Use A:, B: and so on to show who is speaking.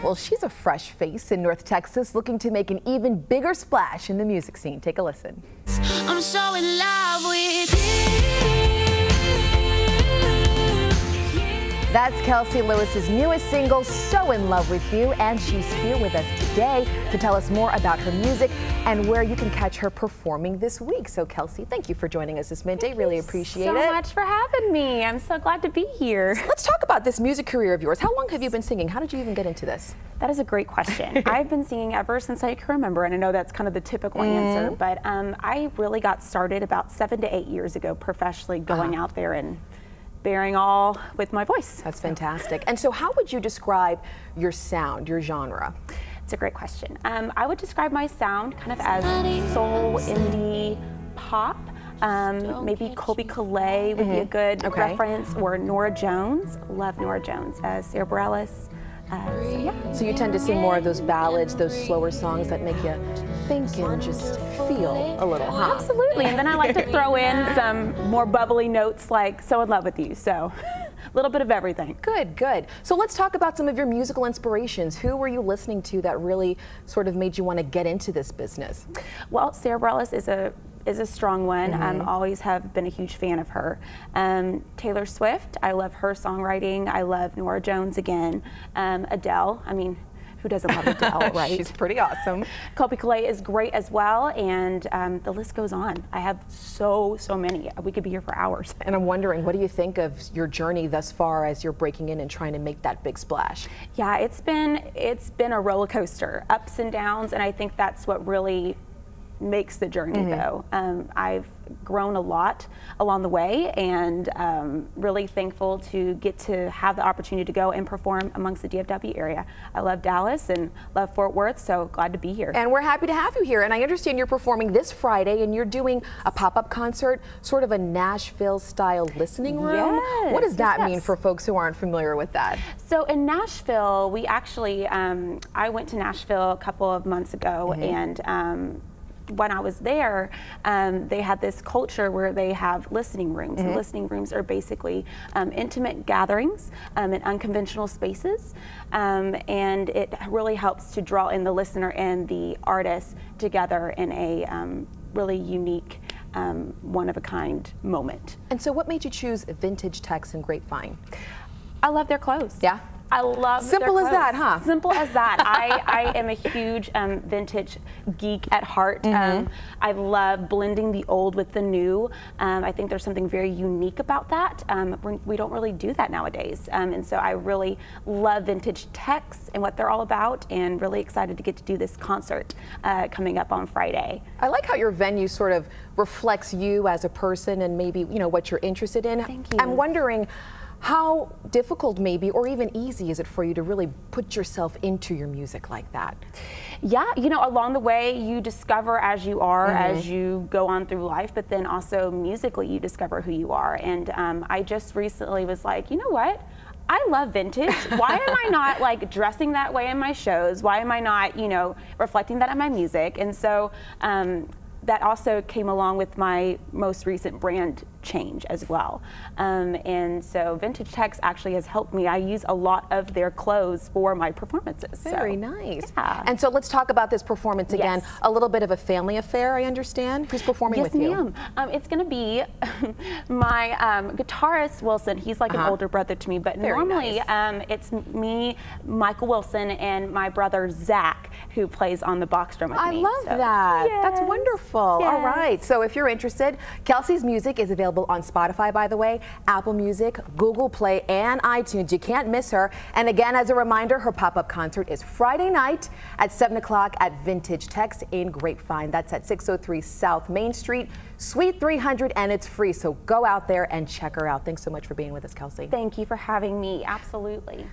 A: Well, she's a fresh face in North Texas looking to make an even bigger splash in the music scene. Take a listen.
B: I'm so in love with you.
A: That's Kelsey Lewis's newest single, So in Love with You, and she's here with us today to tell us more about her music and where you can catch her performing this week. So Kelsey, thank you for joining us this midday. Really appreciate it.
C: Thank you so much for having me. I'm so glad to be here.
A: Let's talk about this music career of yours. How long have you been singing? How did you even get into this?
C: That is a great question. I've been singing ever since I can remember, and I know that's kind of the typical answer, but I really got started about 7 to 8 years ago professionally, going out there and bearing all with my voice.
A: That's fantastic. And so how would you describe your sound, your genre?
C: It's a great question. I would describe my sound kind of as soul, indie, pop. Maybe Colby Calais would be a good reference, or Nora Jones. Love Nora Jones. Sarah Bareilles. So yeah.
A: So you tend to sing more of those ballads, those slower songs that make you think and just feel a little, huh?
C: Absolutely. And then I like to throw in some more bubbly notes like So in Love with You. So a little bit of everything.
A: Good, good. So let's talk about some of your musical inspirations. Who were you listening to that really sort of made you want to get into this business?
C: Well, Sarah Bareilles is a strong one. Always have been a huge fan of her. Taylor Swift, I love her songwriting. I love Nora Jones again. Adele, I mean, who doesn't love Adele, right?
A: She's pretty awesome.
C: Colby Calais is great as well, and the list goes on. I have so many. We could be here for hours.
A: And I'm wondering, what do you think of your journey thus far as you're breaking in and trying to make that big splash?
C: Yeah, it's been a roller coaster, ups and downs, and I think that's what really makes the journey though. I've grown a lot along the way, and really thankful to get to have the opportunity to go and perform amongst the DFW area. I love Dallas and love Fort Worth, so glad to be here.
A: And we're happy to have you here. And I understand you're performing this Friday, and you're doing a pop-up concert, sort of a Nashville-style listening room.
C: Yes,
A: what does that mean for folks who aren't familiar with that?
C: So in Nashville, we actually, I went to Nashville a couple of months ago, and when I was there, they had this culture where they have listening rooms. And listening rooms are basically intimate gatherings in unconventional spaces. And it really helps to draw in the listener and the artist together in a really unique, one-of-a-kind moment.
A: And so what made you choose Vintage Tex and Grapevine?
C: I love their clothes.
A: Yeah?
C: I love
A: Simple as that, huh?
C: Simple as that. I am a huge vintage geek at heart. I love blending the old with the new. I think there's something very unique about that. We don't really do that nowadays. And so I really love Vintage Tex and what they're all about, and really excited to get to do this concert coming up on Friday.
A: I like how your venue sort of reflects you as a person and maybe, you know, what you're interested in.
C: Thank you.
A: I'm wondering, how difficult maybe, or even easy, is it for you to really put yourself into your music like that?
C: Yeah, you know, along the way you discover as you are, as you go on through life, but then also musically you discover who you are. And I just recently was like, you know what? I love vintage. Why am I not like dressing that way in my shows? Why am I not, you know, reflecting that in my music? And so that also came along with my most recent brand change as well. And so Vintage Tex actually has helped me. I use a lot of their clothes for my performances.
A: Very nice.
C: Yeah.
A: And so let's talk about this performance again.
C: Yes.
A: A little bit of a family affair, I understand. Who's performing with you?
C: Yes, ma'am. It's going to be my guitarist, Wilson. He's like an older brother to me, but normally it's me, Michael Wilson, and my brother, Zach, who plays on the box drum with me.
A: I love that.
C: Yes.
A: That's wonderful.
C: Yes.
A: All right. So if you're interested, Kelsey's music is available on Spotify, by the way, Apple Music, Google Play, and iTunes. You can't miss her. And again, as a reminder, her pop-up concert is Friday night at 7 o'clock at Vintage Tex in Grapevine. That's at 603 South Main Street, Suite 300, and it's free. So go out there and check her out. Thanks so much for being with us, Kelsey.
C: Thank you for having me. Absolutely.